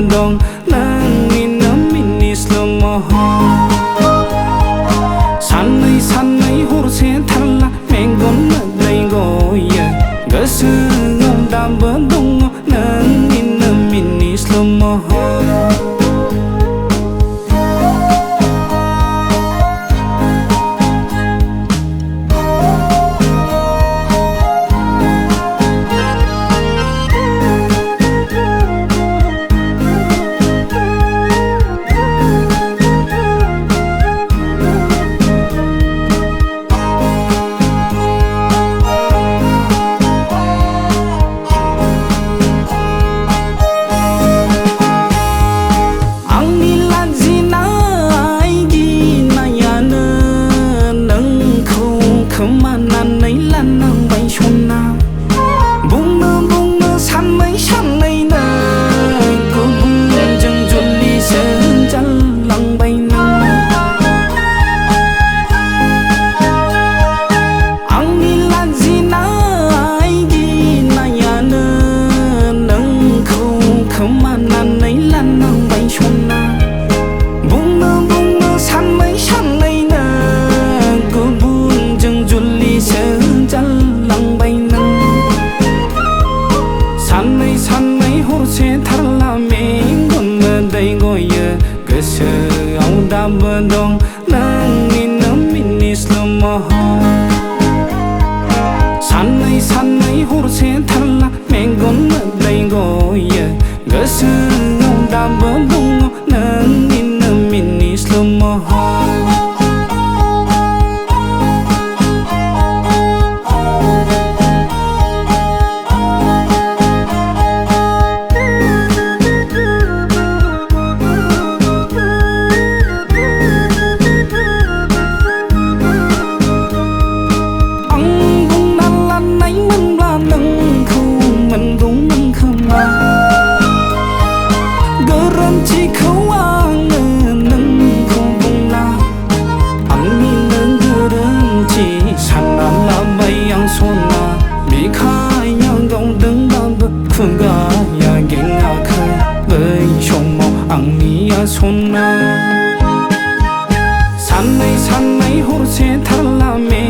Dong nang minam mini slow mo sanai hur se thalla mengon dai go ya gas ngom dam dong nang minam mini slow mo Dong nang minam mini slow mo sanai hur se thalla mengon dai go ya gas ngom dam dong nang minam mini slow mo Sanai hur se thalla me